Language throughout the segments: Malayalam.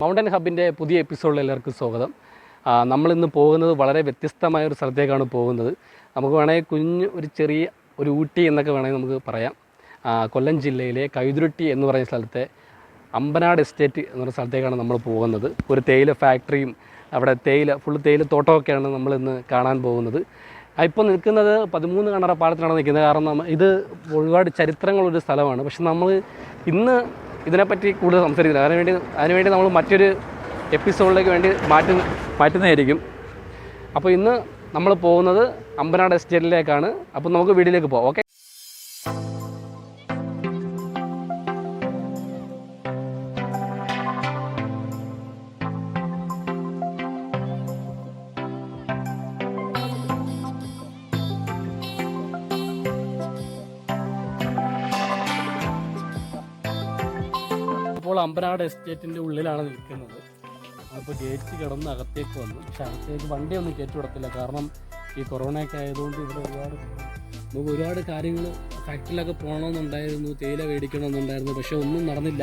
മൗണ്ടൻ ഹബിൻ്റെ പുതിയ എപ്പിസോഡിൽ എല്ലാവർക്കും സ്വാഗതം. നമ്മളിന്ന് പോകുന്നത് വളരെ വ്യത്യസ്തമായ ഒരു സ്ഥലത്തേക്കാണ് പോകുന്നത്. നമുക്ക് വേണമെങ്കിൽ ഒരു ഊട്ടി എന്നൊക്കെ വേണമെങ്കിൽ നമുക്ക് പറയാം. കൊല്ലം ജില്ലയിലെ കൈതുരുട്ടി എന്ന് പറയുന്ന സ്ഥലത്തെ അമ്പനാട് എസ്റ്റേറ്റ് എന്നൊരു സ്ഥലത്തേക്കാണ് നമ്മൾ പോകുന്നത്. ഒരു തേയില ഫാക്ടറിയും അവിടെ ഫുൾ തേയില തോട്ടമൊക്കെയാണ് നമ്മളിന്ന് കാണാൻ പോകുന്നത്. ഇപ്പോൾ നിൽക്കുന്നത് 13 കണ്ണറ പാലത്തിലാണ് നിൽക്കുന്നത്. കാരണം ഇത് ഒരുപാട് ചരിത്രങ്ങളുള്ളൊരു സ്ഥലമാണ്. പക്ഷെ നമ്മൾ ഇന്ന് ഇതിനെപ്പറ്റി കൂടുതൽ സംസാരിക്കില്ല. അതിനുവേണ്ടി നമ്മൾ മറ്റൊരു എപ്പിസോഡിലേക്ക് വേണ്ടി മാറ്റുന്നതായിരിക്കും. അപ്പോൾ ഇന്ന് നമ്മൾ പോകുന്നത് അമ്പനാട് എസ്റ്റേറ്റിലേക്കാണ്. അപ്പോൾ നമുക്ക് വീഡിയോയിലേക്ക് പോകാം. ഓക്കെ. ഇപ്പോൾ അമ്പനാട് എസ്റ്റേറ്റിൻ്റെ ഉള്ളിലാണ് നിൽക്കുന്നത്. അപ്പോൾ ഗേറ്റ് കിടന്ന് അകത്തേക്ക് വന്നു. പക്ഷെ അകത്തേക്ക് വണ്ടിയൊന്നും കയറ്റി വിടത്തില്ല. കാരണം ഈ കൊറോണയൊക്കെ ആയതുകൊണ്ട് ഇവിടെ നമുക്ക് ഒരുപാട് കാര്യങ്ങൾ ഫാക്ടറിയിലൊക്കെ പോകണമെന്നുണ്ടായിരുന്നു, തേയില മേടിക്കണമെന്നുണ്ടായിരുന്നു. പക്ഷെ ഒന്നും നടന്നില്ല.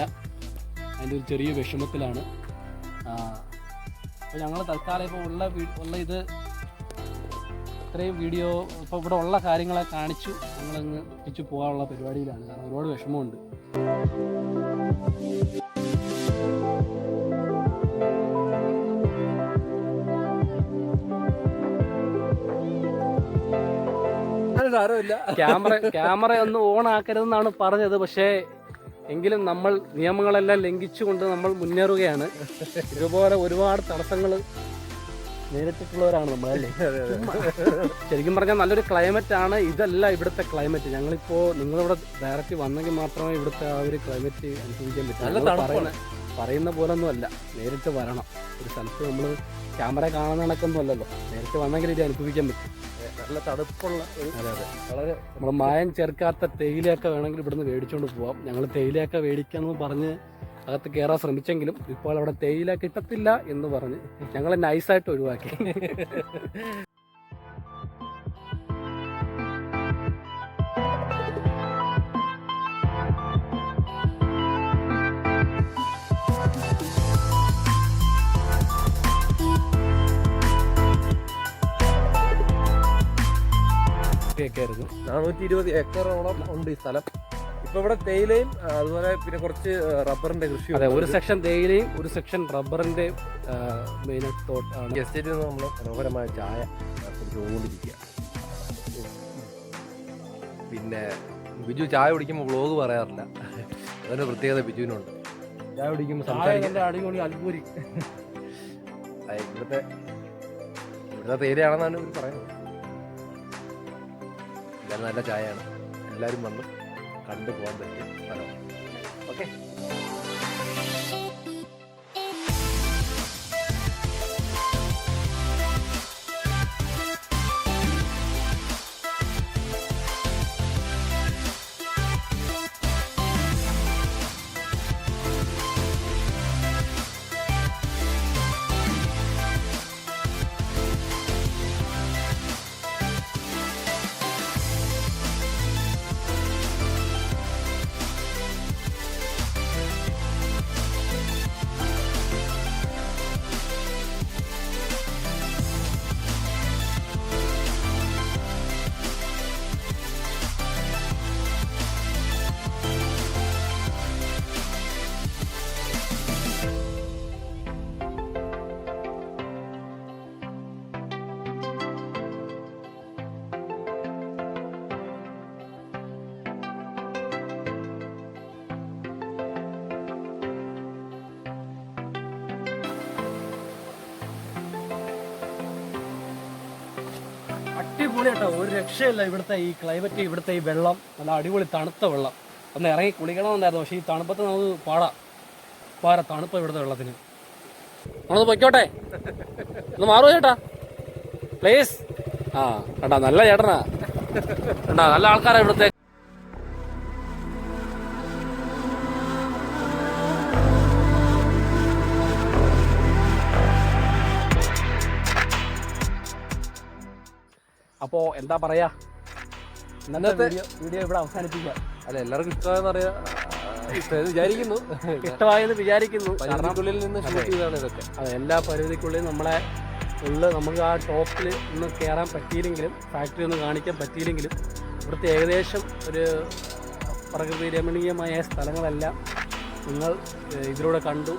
അതിൻ്റെ ഒരു ചെറിയ വിഷമത്തിലാണ്. അപ്പോൾ ഞങ്ങൾ തൽക്കാലം ഇപ്പോൾ ഉള്ള ഇത് ഇത്രയും വീഡിയോ ഇപ്പോൾ ഇവിടെ ഉള്ള കാര്യങ്ങളെ കാണിച്ചു ഞങ്ങളങ്ങ് തിരിച്ചു പോകാനുള്ള പരിപാടിയിലാണ്. കാരണം ഒരുപാട് വിഷമമുണ്ട്. ക്യാമറ ഒന്നും ഓൺ ആക്കരുതെന്നാണ് പറഞ്ഞത്. പക്ഷേ എങ്കിലും നമ്മൾ നിയമങ്ങളെല്ലാം ലംഘിച്ചുകൊണ്ട് നമ്മൾ മുന്നേറുകയാണ്. ഇതുപോലെ ഒരുപാട് തടസ്സങ്ങൾ നേരിട്ടിട്ടുള്ളവരാണ് നമ്മളല്ലേ. ശരിക്കും പറഞ്ഞാൽ നല്ലൊരു ക്ലൈമറ്റ് ആണ്. ഇതല്ല ഇവിടുത്തെ ക്ലൈമറ്റ്. ഞങ്ങളിപ്പോൾ നിങ്ങളിവിടെ ഡയറക്റ്റ് വന്നെങ്കിൽ മാത്രമേ ഇവിടുത്തെ ആ ഒരു ക്ലൈമറ്റ് അനുഭവിക്കാൻ പറ്റൂ. പറയുന്ന പോലെ ഒന്നും അല്ല, നേരിട്ട് വരണം. ഒരു സ്ഥലത്ത് നമ്മൾ ക്യാമറ കാണുന്ന കണക്കൊന്നും അല്ലല്ലോ. നേരിട്ട് വന്നെങ്കിൽ ഇത് അനുഭവിക്കാൻ പറ്റും. നല്ല തണുപ്പുള്ള വളരെ നമ്മൾ മായം ചേർക്കാത്ത തേയിലയൊക്കെ വേണമെങ്കിൽ ഇവിടുന്ന് മേടിച്ചുകൊണ്ട് പോവാം. ഞങ്ങൾ തേയിലയൊക്കെ മേടിക്കാമെന്ന് പറഞ്ഞ് അകത്ത് കയറാൻ ശ്രമിച്ചെങ്കിലും ഇപ്പോൾ അവിടെ തേയില കിട്ടത്തില്ല എന്ന് പറഞ്ഞ് ഞങ്ങൾ നൈസായിട്ട് ഒഴിവാക്കി. ായിരുന്നു 420 ഏക്കറോളം ഉണ്ട് ഈ സ്ഥലം. ഇപ്പൊ ഇവിടെ തേയിലയും അതുപോലെ പിന്നെ കുറച്ച് റബ്ബറിന്റെ കൃഷി. അതെ, ഒരു സെക്ഷൻ തേയിലയും ഒരു സെക്ഷൻ റബ്ബറിന്റെ മെയിൻ തോട്ടാണ്. എസ്റ്റേറ്റിൽ നിന്ന് നമ്മൾ മനോഹരമായ ചായ കുടിച്ചുകൊണ്ടിരിക്കുക. പിന്നെ ബിജു ചായ കുടിക്കുമ്പോൾ വ്ളോഗ് പറയാറില്ല. അതിന്റെ പ്രത്യേകത ബിജുവിനുണ്ട്. ചായ കുടിക്കുമ്പോൾ അടിപൊളി അൽപൂരി. ഇവിടുത്തെ തേയിലയാണെന്നാണ് ഇവർ പറയുന്നത്. നല്ല ചായയാണ്. എല്ലാവരും വന്ന് കണ്ടു പോകാൻ പറ്റിയ സ്ഥലമാണ്. ഓക്കെ. അടിപൊളി കേട്ടോ, ഒരു രക്ഷയില്ല. ഇവിടുത്തെ ഈ ക്ലൈമറ്റ്, ഇവിടുത്തെ ഈ വെള്ളം നല്ല അടിപൊളി തണുത്ത വെള്ളം. ഒന്ന് ഇറങ്ങി കുളിക്കണമെന്നുണ്ടായിരുന്നു. പക്ഷേ ഈ തണുപ്പത്ത് നമുക്ക് പാടാ തണുപ്പ് ഇവിടുത്തെ വെള്ളത്തിന്. നമ്മളൊന്ന് പൊയ്ക്കോട്ടെ, ഒന്ന് മാറുമോ ചേട്ടാ പ്ലീസ്? കേട്ടാ, നല്ല ചേട്ടനാ കേട്ടാ, നല്ല ആൾക്കാരാ ഇവിടുത്തെ. അപ്പോൾ എന്താ പറയാ, ഇന്നത്തെ വീഡിയോ ഇവിടെ അവസാനിപ്പിക്കുക. അല്ല, എല്ലാവർക്കും ഇഷ്ടമായെന്ന് അറിയാം. വിചാരിക്കുന്നു, ഇഷ്ടമായെന്ന് വിചാരിക്കുന്നു. കാരണം പരിധിക്കുള്ളിൽ നിന്ന് ഷൂട്ട് ചെയ്താണ് ഇതൊക്കെ. അതെ, എല്ലാ പരിധിക്കുള്ളിൽ നമ്മളെ നമുക്ക് ആ ടോപ്പിൽ ഒന്ന് കയറാൻ പറ്റിയില്ലെങ്കിലും, ഫാക്ടറി ഒന്ന് കാണിക്കാൻ പറ്റിയില്ലെങ്കിലും, ഇവിടുത്തെ ഏകദേശം ഒരു പ്രകൃതി രമണീയമായ സ്ഥലങ്ങളെല്ലാം നിങ്ങൾ ഇതിലൂടെ കണ്ടു.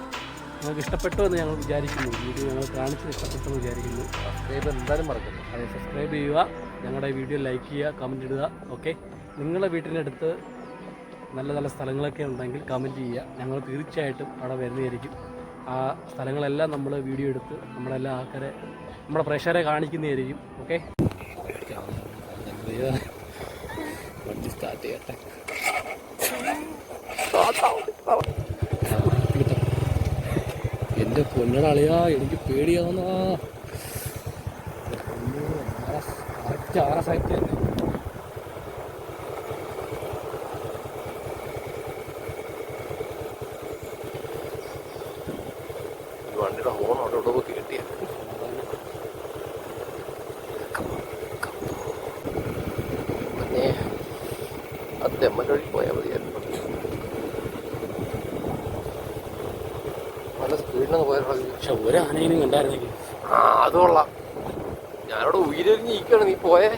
നിങ്ങൾക്ക് ഇഷ്ടപ്പെട്ടു എന്ന് ഞങ്ങൾ വിചാരിക്കുന്നു. വീഡിയോ ഞങ്ങൾ കാണിച്ചത് ഇഷ്ടപ്പെട്ടെന്ന് വിചാരിക്കുന്നു. സബ്സ്ക്രൈബ് എന്തായാലും മറക്കുന്നു. അതെ, സബ്സ്ക്രൈബ് ചെയ്യുക, ഞങ്ങളുടെ വീഡിയോ ലൈക്ക് ചെയ്യുക, കമൻറ്റ് ഇടുക. ഓക്കെ, നിങ്ങളുടെ വീട്ടിനടുത്ത് നല്ല നല്ല സ്ഥലങ്ങളൊക്കെ ഉണ്ടെങ്കിൽ കമൻറ്റ് ചെയ്യുക. ഞങ്ങൾ തീർച്ചയായിട്ടും അവിടെ വരുന്നതായിരിക്കും. ആ സ്ഥലങ്ങളെല്ലാം നമ്മൾ വീഡിയോ എടുത്ത് നമ്മളെല്ലാം ആൾക്കാരെ, നമ്മുടെ പ്രേക്ഷകരെ കാണിക്കുന്നതായിരിക്കും. ഓക്കെ, വണ്ടി സ്റ്റാർട്ട് ചെയ്യട്ടെ. എൻ്റെ പൊന്നടളിയാ, എനിക്ക് പേടിയാവുന്ന കറക്റ്റ് RS ആക്ട് തന്നെ. വണ്ടിയുടെ ഹോൺ അവിടെ കേട്ടിയ തെമ്മൻ്റെ വഴി പോയാൽ മതിയായിരുന്നു. നല്ല സ്പീഡിനൊന്ന് പോയാൽ പക്ഷെ ഒരാനേനും കണ്ടായിരുന്നെങ്കിൽ. അത് കൊള്ളാം. ഞാനവിടെ ഉയരെറിഞ്ഞിരിക്കുകയാണ്, നീ പോയേ.